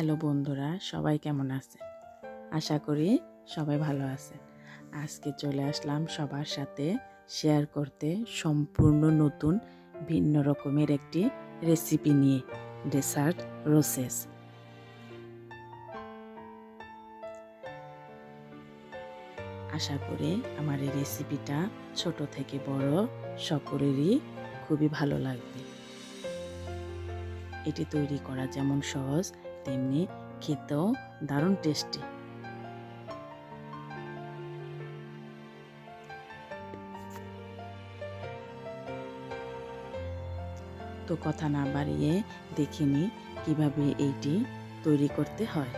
Hello বন্ধুরা, সবাই কেমন আছেন? আশা করি সবাই ভালো আছেন। আজকে চলে আসলাম সবার সাথে শেয়ার করতে সম্পূর্ণ নতুন ভিন্ন রকমের একটি রেসিপি নিয়ে, ডেসার্ট রোসেস। আশা করি আমার এই রেসিপিটা ছোট থেকে বড় সকলেরই খুবই ভালো লাগবে। এটি তৈরি করা যেমন সহজ, তেমনি খেতেও দারুণ টেস্টি। তো কথা না বাড়িয়ে দেখিনি কিভাবে এইটি তৈরি করতে হয়।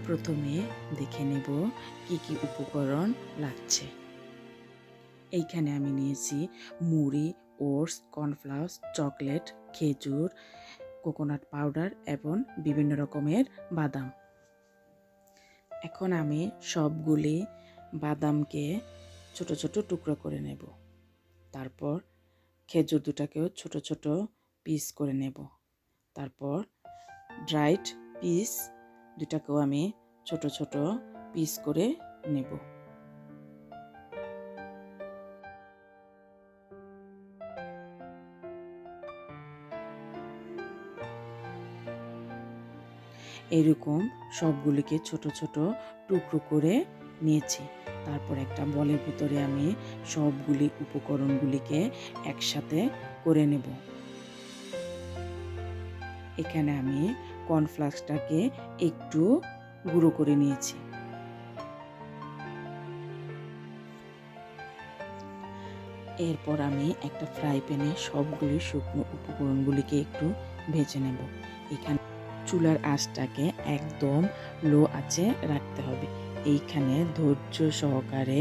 প্রথমে দেখে নেব কি কি উপকরণ লাগছে। এইখানে আমি নিয়েছি মুড়ি, ওটস, কর্নফ্লাওয়ার, চকলেট, খেজুর, কোকোনাট পাউডার এবং বিভিন্ন রকমের বাদাম। এখন আমি সবগুলি বাদামকে ছোট ছোট টুকরো করে নেব। তারপর খেজুর দুটাকেও ছোট ছোট পিস করে নেব। তারপর ড্রাইড পিস দুটাকেও আমি ছোট ছোট পিস করে নেব। এরকম সবগুলিকে ছোট ছোট টুকরো করে নিয়েছি। তারপর একটা বলের ভিতরে আমি সবগুলি উপকরণগুলিকে একসাথে করে নেব। এখানে আমি কর্নফ্লেক্সটাকে একটু গুঁড়ো করে নিয়েছি। এরপর আমি একটা ফ্রাই প্যানে সবগুলি শুকনো উপকরণগুলিকে একটু ভেজে নেব। এখানে চুলার আঁচটাকে একদম লো আঁচে রাখতে হবে। এইখানে ধৈর্য সহকারে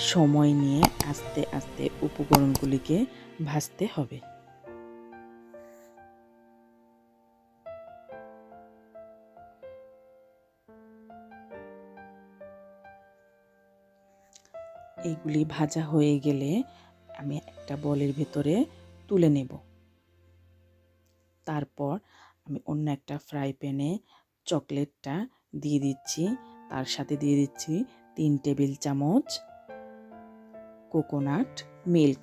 সময় নিয়ে আস্তে আস্তে উপকরণগুলিকে ভাজতে হবে। এইগুলি ভাজা হয়ে গেলে আমি একটা বলের ভেতরে তুলে নেব। তারপর আমি অন্য একটা ফ্রাই প্যানে চকলেটটা দিয়ে দিচ্ছি। তার সাথে দিয়ে দিচ্ছি 3 টেবিল চামচ কোকোনাট মিল্ক।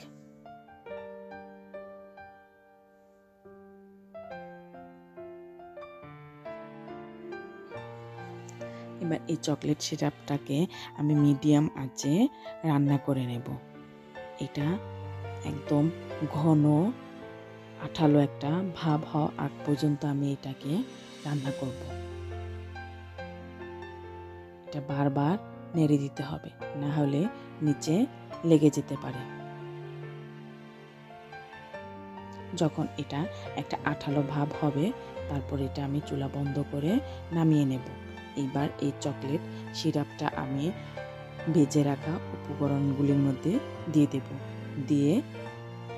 এবার এই চকলেট সিরাপটাকে আমি মিডিয়াম আঁচে রান্না করে নেব। এটা একদম ঘন আঠালো একটা ভাব হওয়া আগ পর্যন্ত আমি এটাকে রান্না করব। এটা বারবার নেড়ে দিতে হবে, না হলে নিচে লেগে যেতে পারে। যখন এটা একটা আঠালো ভাব হবে, তারপর এটা আমি চুলা বন্ধ করে নামিয়ে নেব। এবার এই চকলেট সিরাপটা আমি ভেজে রাখা উপকরণগুলির মধ্যে দিয়ে দেব। দিয়ে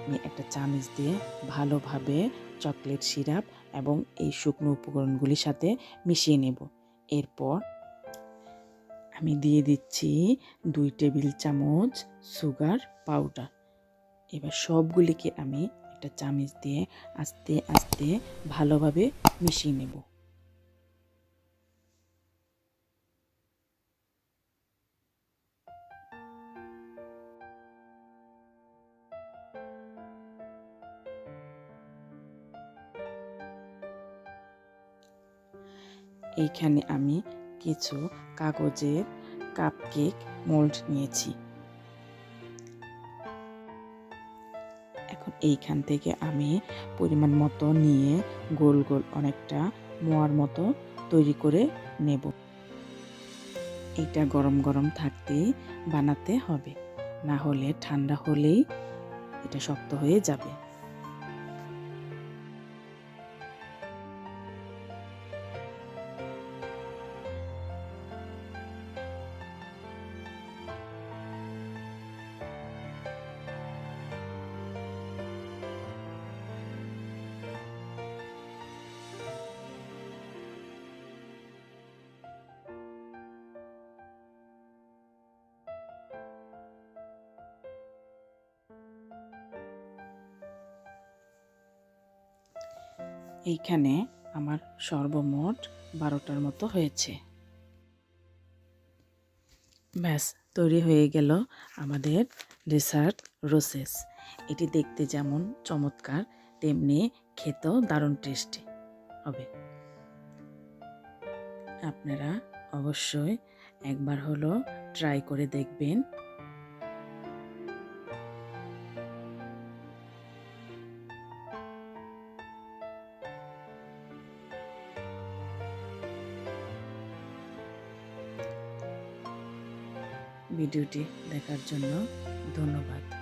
আমি একটা চামচ দিয়ে ভালোভাবে চকলেট সিরাপ এবং এই শুকনো উপকরণগুলির সাথে মিশিয়ে নেব। এরপর আমি দিয়ে দিচ্ছি 2 টেবিল চামচ সুগার পাউডার। এবার সবগুলিকে আমি একটা চামচ দিয়ে আস্তে আস্তে ভালোভাবে মিশিয়ে নেব। এইখানে আমি কিছু কাগজের কাপকেক মোল্ড নিয়েছি। এখন এইখান থেকে আমি পরিমাণ মতো নিয়ে গোল গোল অনেকটা মোয়ার মতো তৈরি করে নেব। এটা গরম গরম থাকতেই বানাতে হবে, না হলে ঠান্ডা হলেই এটা শক্ত হয়ে যাবে। এইখানে আমার সর্বমোট 12টার মতো হয়েছে। ব্যাস, তৈরি হয়ে গেল আমাদের ডেসার্ট রোসেস। এটি দেখতে যেমন চমৎকার, তেমনি খেতেও দারুণ টেস্টি হবে। আপনারা অবশ্যই একবার হলো ট্রাই করে দেখবেন। ভিডিওটি দেখার জন্য ধন্যবাদ।